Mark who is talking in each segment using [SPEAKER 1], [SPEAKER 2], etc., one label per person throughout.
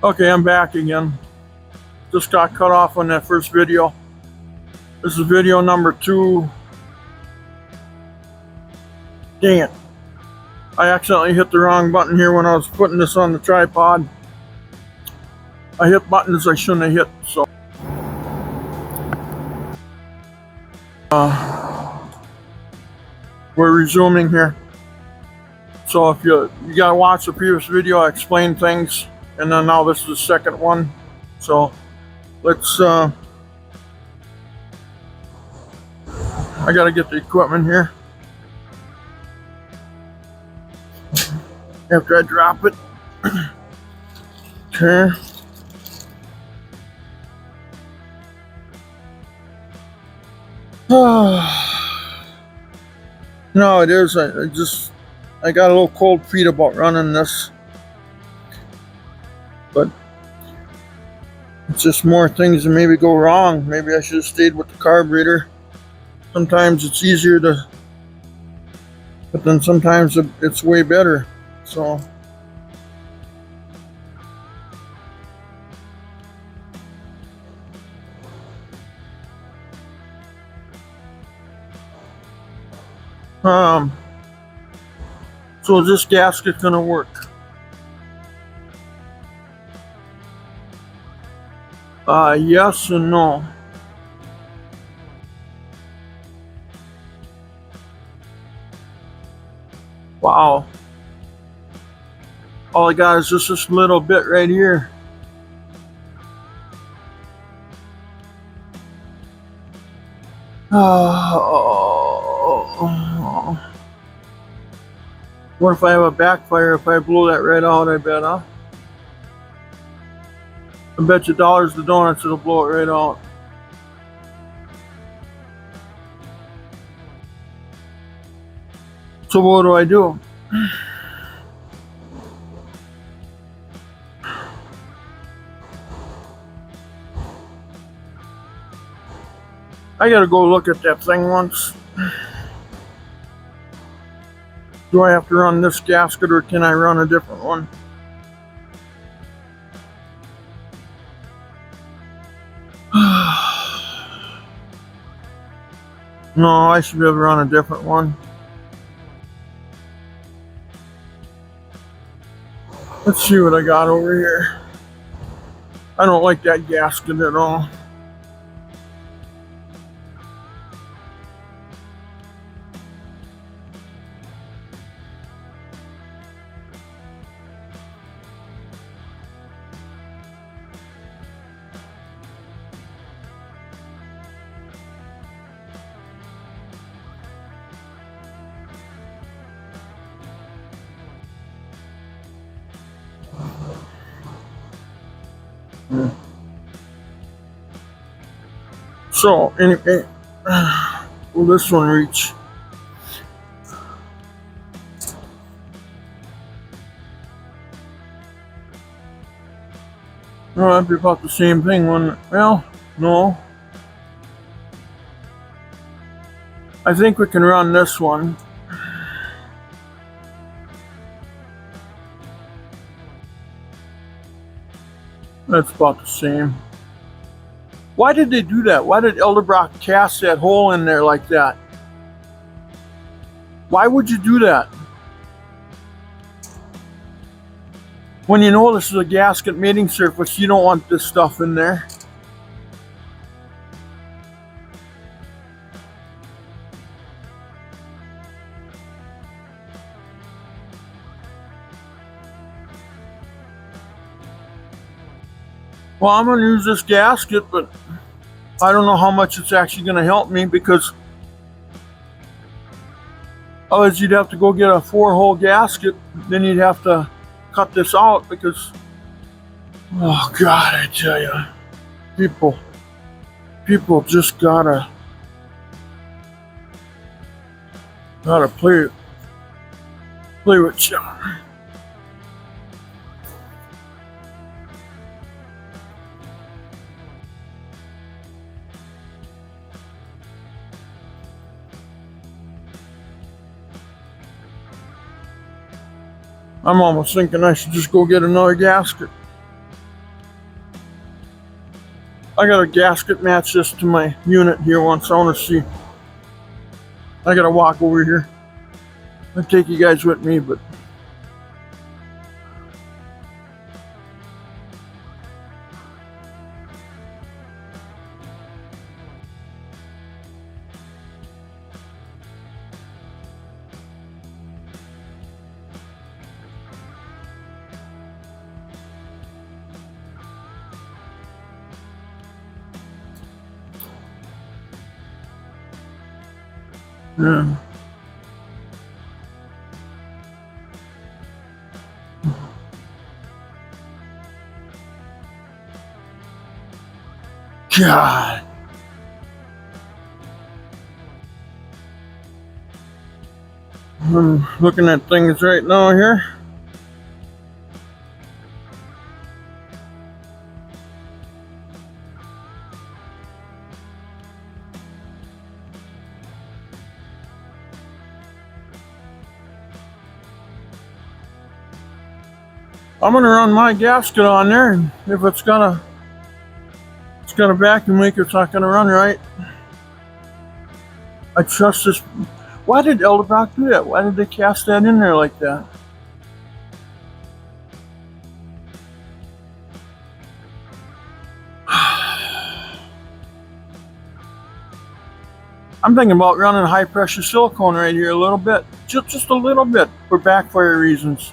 [SPEAKER 1] Okay, I'm back again. Just got cut off on that first video. This is video number 2. Dang it. I accidentally hit the wrong button here when I was putting this on the tripod. I hit buttons I shouldn't have hit, so. We're resuming here. So if you gotta watch the previous video, I explained things, and then now this is the second one. So let's, I gotta get the equipment here. After I drop it. Okay. No, it is. I got a little cold feet about running this, but it's just more things that maybe go wrong. Maybe I should have stayed with the carburetor. Sometimes it's easier to, but then sometimes it's way better. So. So is this gasket gonna work? Yes and no. Wow. All I got is just this little bit right here. What if I have a backfire if I blow that right out, I bet, huh? I bet you dollars to donuts it'll blow it right out. So what do I do? I gotta go look at that thing once. Do I have to run this gasket or can I run a different one? No, I should be able to run a different one. Let's see what I got over here. I don't like that gasket at all. So, anyway, will this one reach? No, that'd be about the same thing, wouldn't it? Well, no. I think we can run this one. That's about the same. Why did they do that? Why did Elderbrock cast that hole in there like that? Why would you do that? When you know this is a gasket mating surface, you don't want this stuff in there. Well, I'm going to use this gasket, but I don't know how much it's actually going to help me because otherwise you'd have to go get a 4-hole gasket. Then you'd have to cut this out because, oh God, I tell you, people just gotta play with you. I'm almost thinking I should just go get another gasket. I got a gasket match this to my unit here once. I want to see. I gotta walk over here. I'll take you guys with me, but yeah. God. I'm looking at things right now here. I'm gonna run my gasket on there, and if it's got a vacuum leak, it's not gonna run right. I trust this. Why did Elderbrock do that? Why did they cast that in there like that? I'm thinking about running high pressure silicone right here a little bit, just a little bit, for backfire reasons.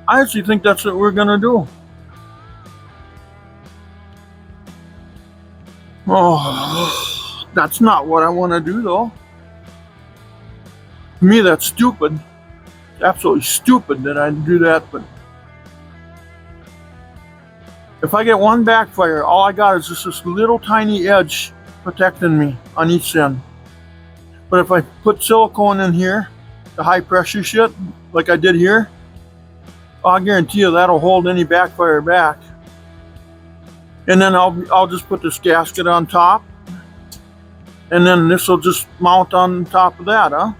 [SPEAKER 1] I actually think that's what we're gonna do. Oh, that's not what I want to do, though. To me, that's stupid. It's absolutely stupid that I do that, but if I get one backfire, all I got is just this little tiny edge protecting me on each end. But if I put silicone in here, the high pressure shit, like I did here, I guarantee you that'll hold any backfire back. And then I'll just put this gasket on top, and then this will just mount on top of that, huh?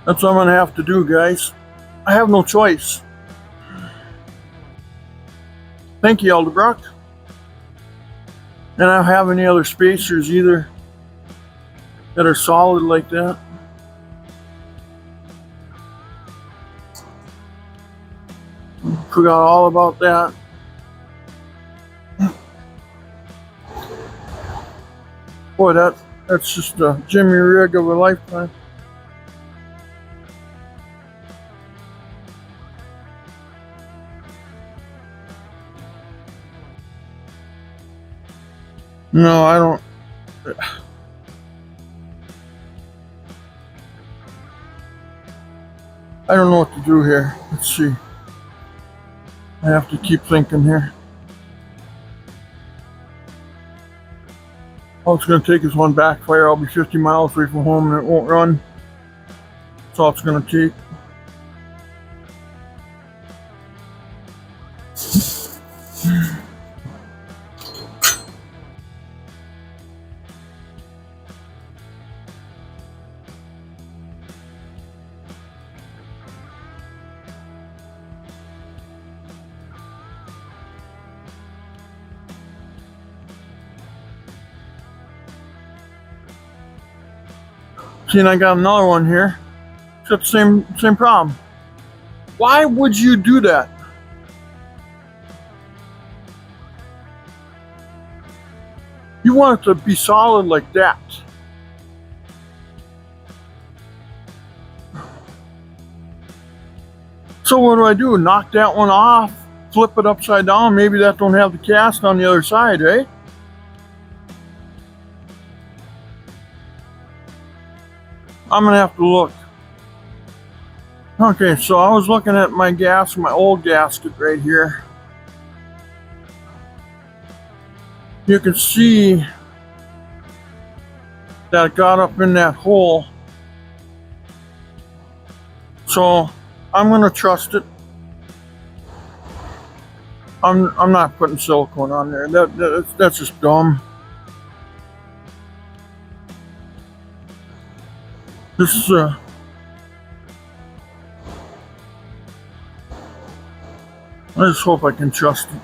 [SPEAKER 1] That's what I'm gonna have to do, guys. I have no choice. Thank you, Elderbrock. And I don't have any other spacers either that are solid like that. Forgot all about that. Boy, that's just a Jimmy rig of a lifetime. No, I don't. I don't know what to do here. Let's see. I have to keep thinking here. All it's going to take is one backfire. I'll be 50 miles away from home and it won't run. That's all it's going to take. See, and I got another one here. It's got the same problem. Why would you do that? You want it to be solid like that. So what do? Knock that one off, flip it upside down. Maybe that don't have the cast on the other side, eh? I'm gonna have to look. Okay, so I was looking at my old gasket right here. You can see that it got up in that hole. So I'm gonna trust it. I'm not putting silicone on there. That's just dumb. This is I just hope I can trust it.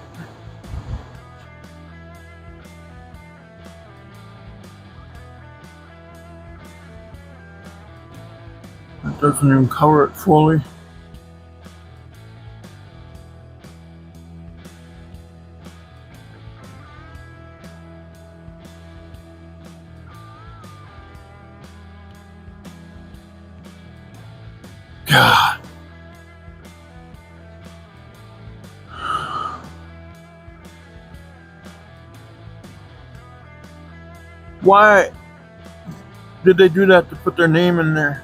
[SPEAKER 1] It doesn't even cover it fully. God. Why did they do that to put their name in there?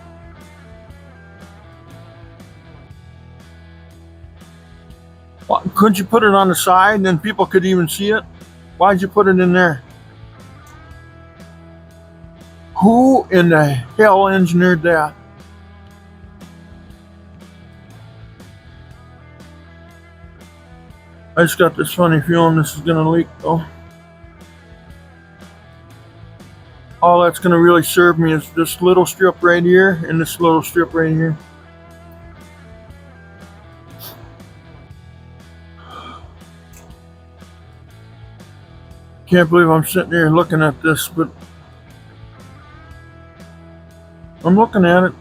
[SPEAKER 1] Couldn't you put it on the side and then people could even see it? Why'd you put it in there? Who in the hell engineered that? I just got this funny feeling this is gonna leak though. All that's gonna really serve me is this little strip right here and this little strip right here. Can't believe I'm sitting here looking at this, but I'm looking at it.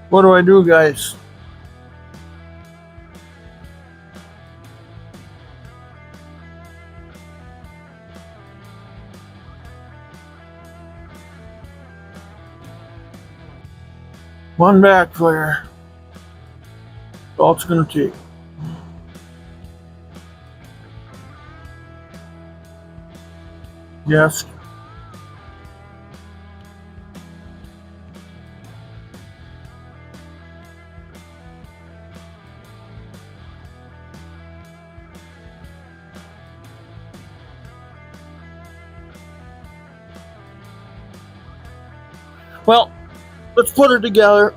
[SPEAKER 1] What do I do, guys? One backfire. That's all it's gonna take. Yes. Well, let's put it together.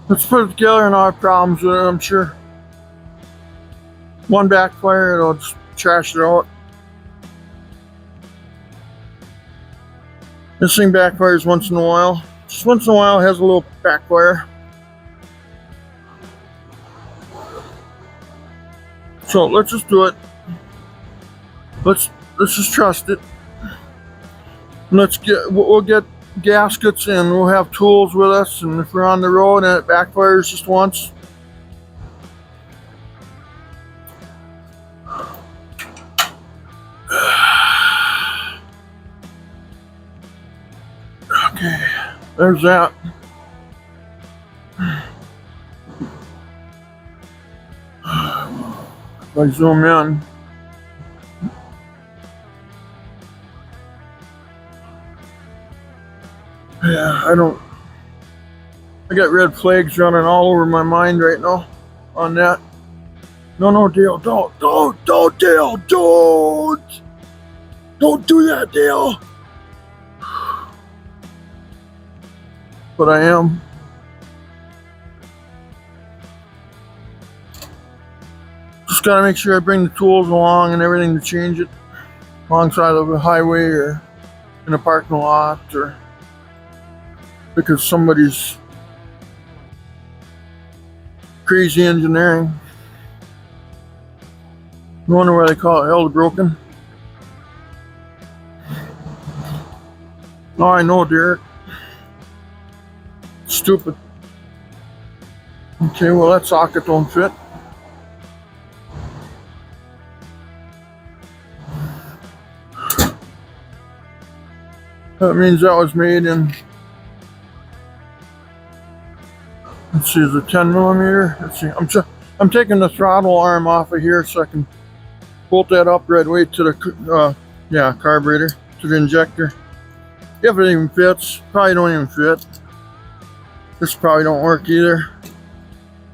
[SPEAKER 1] Let's put it together and I'll have problems with it, I'm sure. One backfire, it'll just trash it out. This thing backfires once in a while. Just once in a while it has a little backfire. So let's just do it. Let's just trust it. We'll get gaskets and we'll have tools with us, and if we're on the road and it backfires just once, okay, there's that. If I zoom in, yeah, I got red flags running all over my mind right now on that. No, Dale, don't, Dale, don't do that, Dale. But I am. Just gotta make sure I bring the tools along and everything to change it alongside of a highway or in a parking lot, or because somebody's crazy engineering. No wonder why they call it hell broken. Oh, I know, Derek. Stupid. Okay, well that socket don't fit. That means that was made in, let's see, is it 10 millimeter? Let's see, I'm taking the throttle arm off of here so I can bolt that up right away to the carburetor. to the injector. If it even fits, probably don't even fit. This probably don't work either.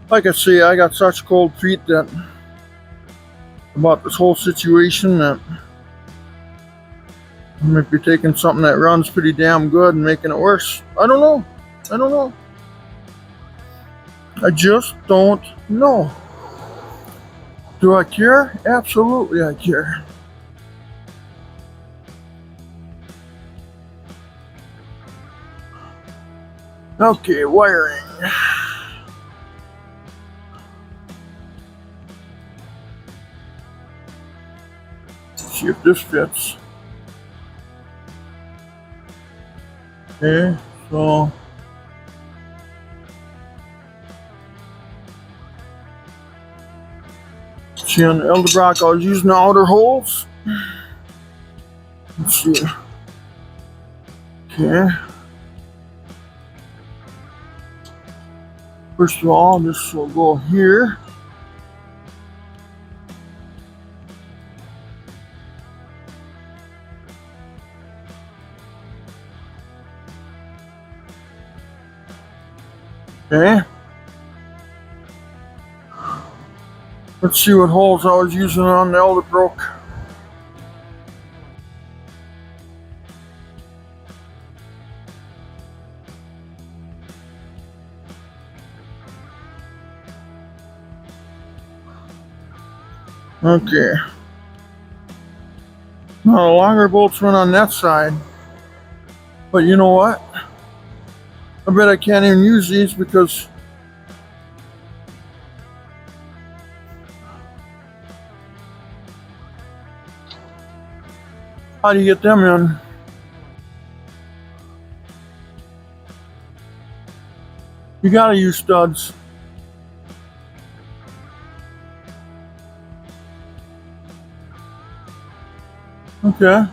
[SPEAKER 1] Like I say, I got such cold feet that about this whole situation that I might be taking something that runs pretty damn good and making it worse. I don't know. I don't know. I just don't know. Do I care? Absolutely I care. Okay, wiring. Let's see if this fits. Okay, so see on the Elderbrock I was using the outer holes. Let's see. Okay. First of all, this will go here. Okay. Let's see what holes I was using on the Elderbrook. Okay. Now the longer bolts run on that side. But you know what? I bet I can't even use these because how do you get them in? You gotta use studs. Okay.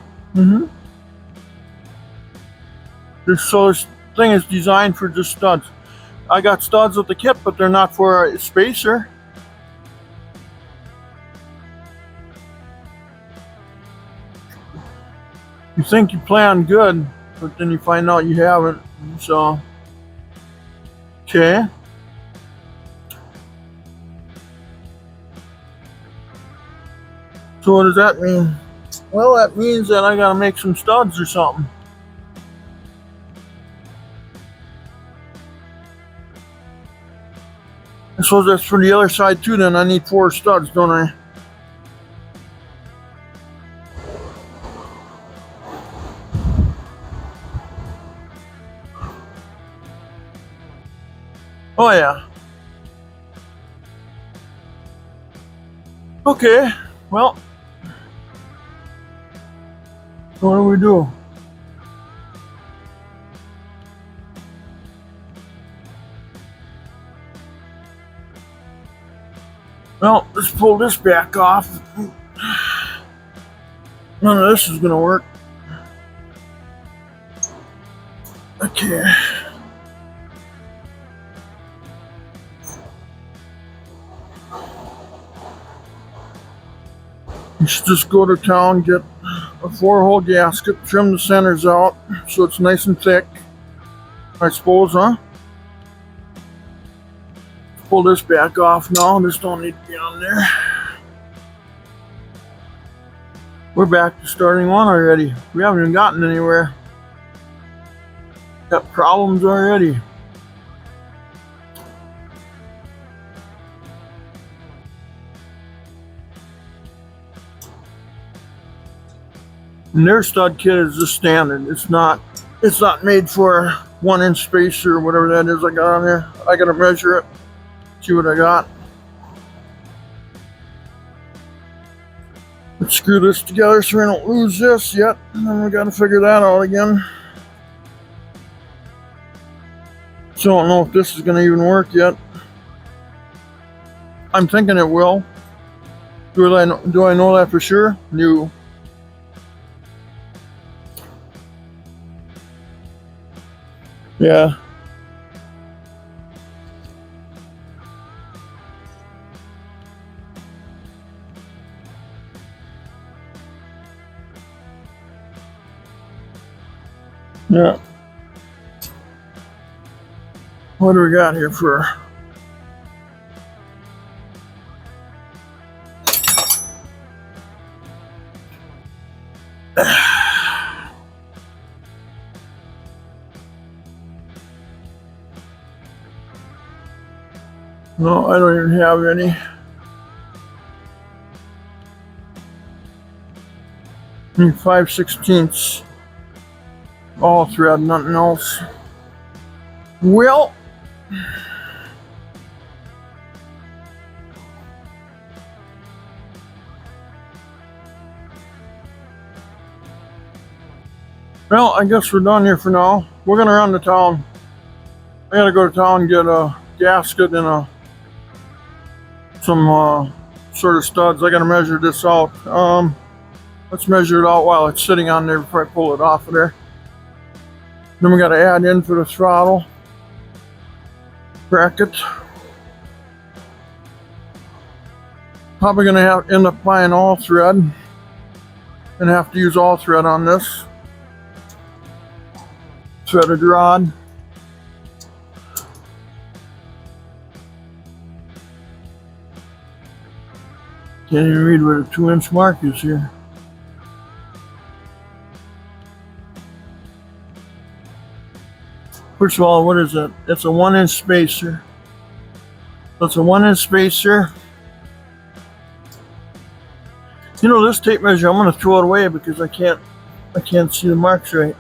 [SPEAKER 1] So this thing is designed for just studs. I got studs with the kit, but they're not for a spacer. You think you plan good, but then you find out you haven't. So, okay. So what does that mean? Well, that means that I gotta make some studs or something. I suppose that's for the other side too, then I need 4 studs, don't I? Oh yeah. Okay, well, what do we do? Well, let's pull this back off. None of this is gonna work. Okay. You should just go to town, get a 4-hole gasket, trim the centers out so it's nice and thick. I suppose, huh? Pull this back off now. This don't need to be on there. We're back to starting one already. We haven't even gotten anywhere. Got problems already. And their stud kit is just standard. It's not made for 1-inch spacer or whatever that is I got on there. I gotta measure it, see what I got. Let's screw this together so we don't lose this yet. And then we gotta figure that out again. So I don't know if this is gonna even work yet. I'm thinking it will. Do I know that for sure? No. Yeah. Yeah. What do we got here for? No, I don't even have any. Need 5/16 all thread, nothing else. Well, I guess we're done here for now. We're gonna run to town. I gotta go to town and get a gasket and some sort of studs. I gotta measure this out. Let's measure it out while it's sitting on there before I pull it off of there. Then we gotta add in for the throttle bracket. Probably gonna end up buying all thread and have to use all thread on this threaded rod. Can't even read what a 2-inch mark is here. First of all, what is it? It's a 1-inch spacer. That's a 1-inch spacer. You know, this tape measure, I'm gonna throw it away because I can't see the marks right.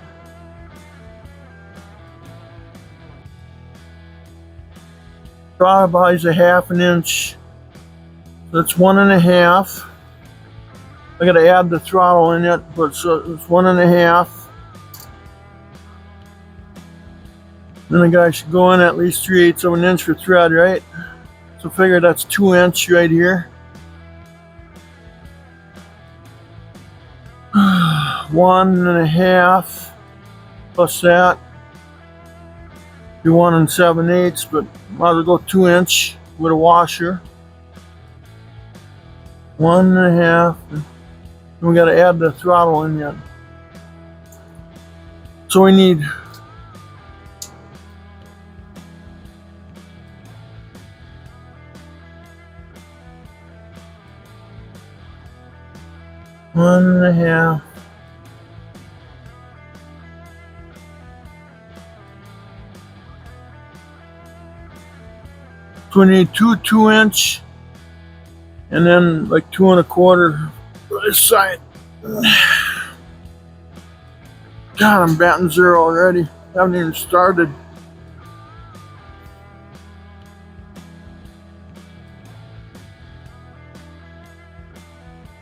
[SPEAKER 1] Throttle body's a 1/2 inch. That's 1.5. I gotta add the throttle in it, but it's 1.5. Then the guy should go in at least 3/8 of an inch for thread, right? So figure that's 2-inch right here. 1.5 plus that. Be 1 7/8, but might as well go 2-inch with a washer. 1.5. We got to add the throttle in yet. So we need 1.5. So we need 2 2-inch and then like 2 1/4 for this side. God, I'm batting zero already. Haven't even started.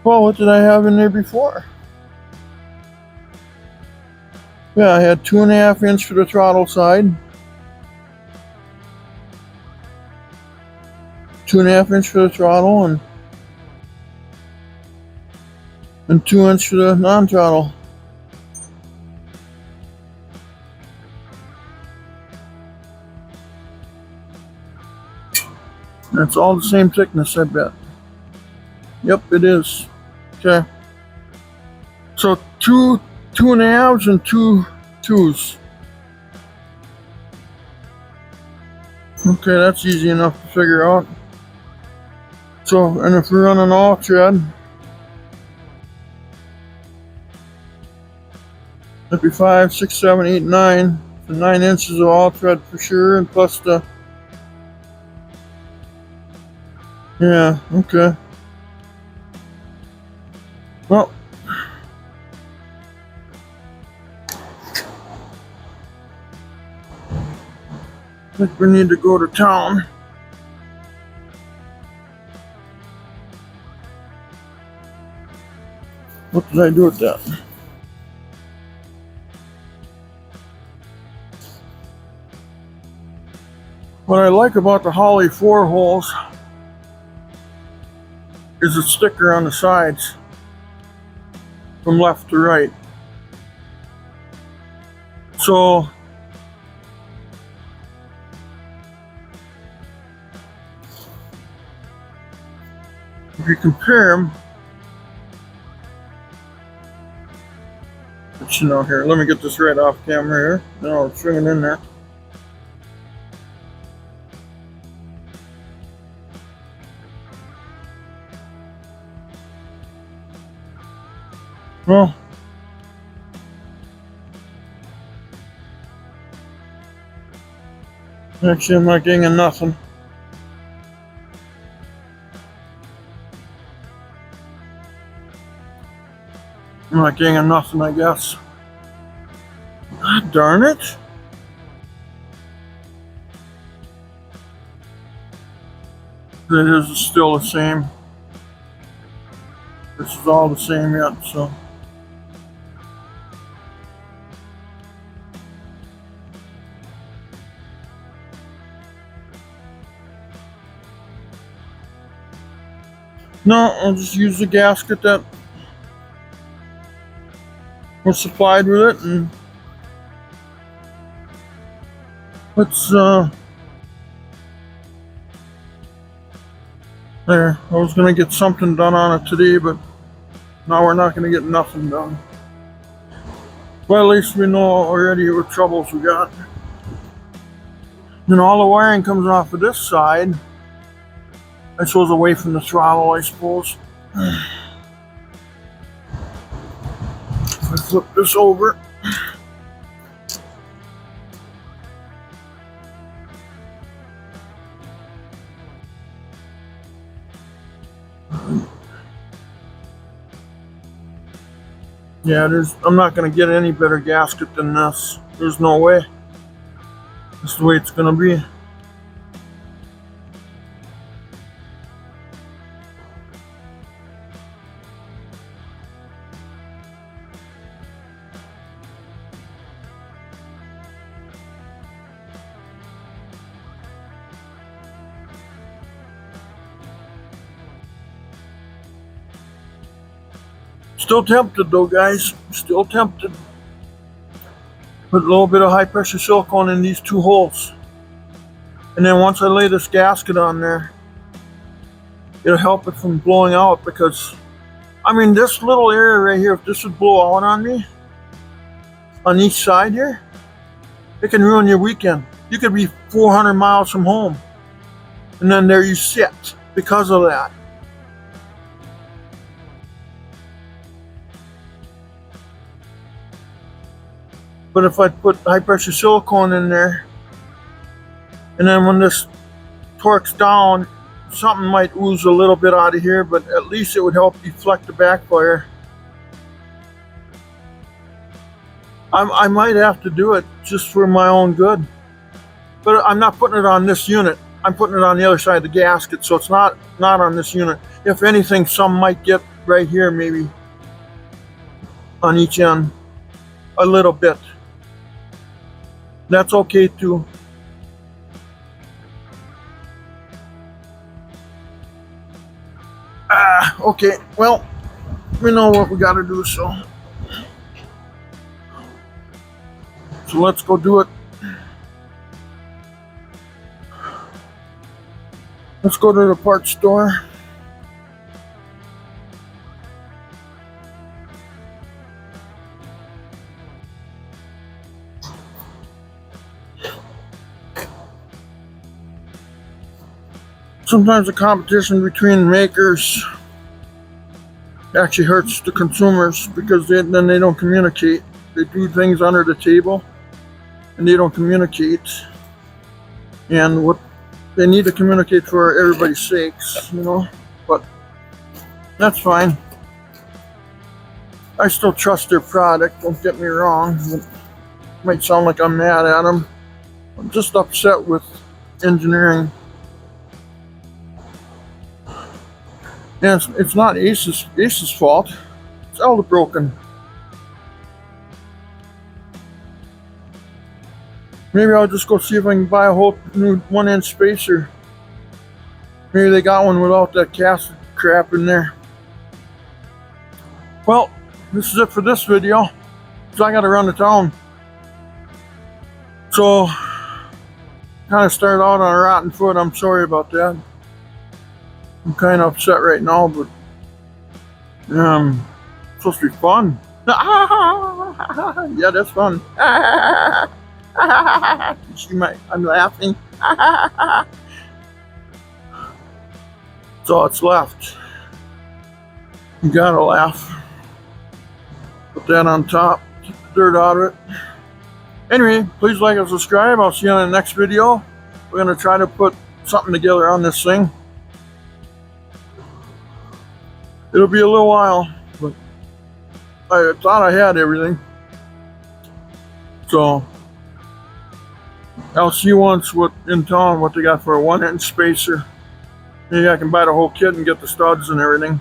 [SPEAKER 1] Well, what did I have in there before? Yeah, I had 2.5 inch for the throttle side. 2.5 inch for the throttle and 2 inch for the non-throttle. That's all the same thickness, I bet. Yep, it is. Okay. So 2 2.5s and 2 2s. Okay, that's easy enough to figure out. So, and if we're running all thread, it'd be 5, 6, 7, 8, 9. So 9 inches of all thread for sure, and plus the. Yeah, okay. Well, I think we need to go to town. What did I do with that? What I like about the Holley 4 holes is the sticker on the sides from left to right. So if you compare them, it's tension out here. Let me get this right off camera here. No, it's swinging in there. Well, actually, I'm not getting nothing. I'm not getting nothing, I guess. God darn it. It is still the same. This is all the same yet, so. No, I'll just use the gasket that was supplied with it, and let's there. I was gonna get something done on it today, but now we're not gonna get nothing done. Well, at least we know already what troubles we got. And all the wiring comes off of this side. I suppose away from the throttle, I suppose. If I flip this over. Yeah, I'm not going to get any better gasket than this. There's no way. This is the way it's going to be. Still tempted though, guys. Still tempted. Put a little bit of high pressure silicone in these two holes. And then once I lay this gasket on there, it'll help it from blowing out, because, I mean, this little area right here, if this would blow out on me, on each side here, it can ruin your weekend. You could be 400 miles from home, and then there you sit because of that. But if I put high pressure silicone in there, and then when this torques down, something might ooze a little bit out of here, but at least it would help deflect the backfire. I might have to do it just for my own good. But I'm not putting it on this unit. I'm putting it on the other side of the gasket, so it's not on this unit. If anything, some might get right here, maybe on each end, a little bit. That's okay too. Okay, well, we know what we gotta do, so let's go do it. Let's go to the parts store. Sometimes the competition between makers actually hurts the consumers, because then they don't communicate. They do things under the table and they don't communicate. And what they need to communicate for everybody's sakes, you know. But that's fine. I still trust their product, don't get me wrong. It might sound like I'm mad at them. I'm just upset with engineering. And it's not ACES' fault. It's elder broken. Maybe I'll just go see if I can buy a whole new 1-inch spacer. Maybe they got one without that cast crap in there. Well, this is it for this video, so I gotta run to town. So, kind of started out on a rotten foot. I'm sorry about that. I'm kind of upset right now, but it's supposed to be fun. Yeah, that's fun. I'm laughing. So it's left. You gotta laugh. Put that on top. Keep the dirt out of it. Anyway, please like and subscribe. I'll see you on the next video. We're gonna try to put something together on this thing. It'll be a little while, but I thought I had everything. So I'll see once what in town what they got for a 1-inch spacer. Maybe I can buy the whole kit and get the studs and everything.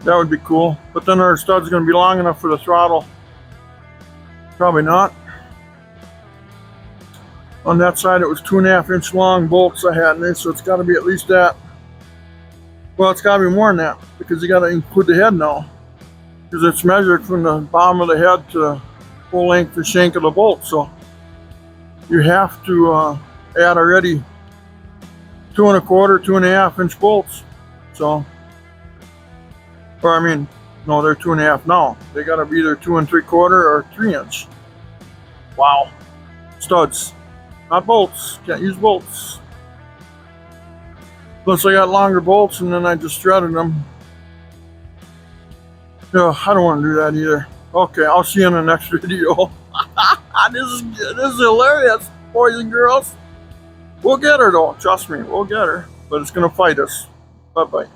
[SPEAKER 1] That would be cool. But then our stud's going to be long enough for the throttle. Probably not. On that side it was 2.5-inch long bolts I had in it, so it's got to be at least that. Well, it's got to be more than that because you got to include the head now, because it's measured from the bottom of the head to the full length the shank of the bolt. So you have to add already 2 1/4, 2.5-inch bolts. So, or I mean, no, they're 2.5 now. They got to be either 2 3/4 or 3-inch. Wow, studs, not bolts. Can't use bolts. Plus I got longer bolts and then I just threaded them. No, I don't want to do that either. Okay, I'll see you in the next video. This is hilarious, boys and girls. We'll get her though, trust me, we'll get her. But it's gonna fight us. Bye-bye.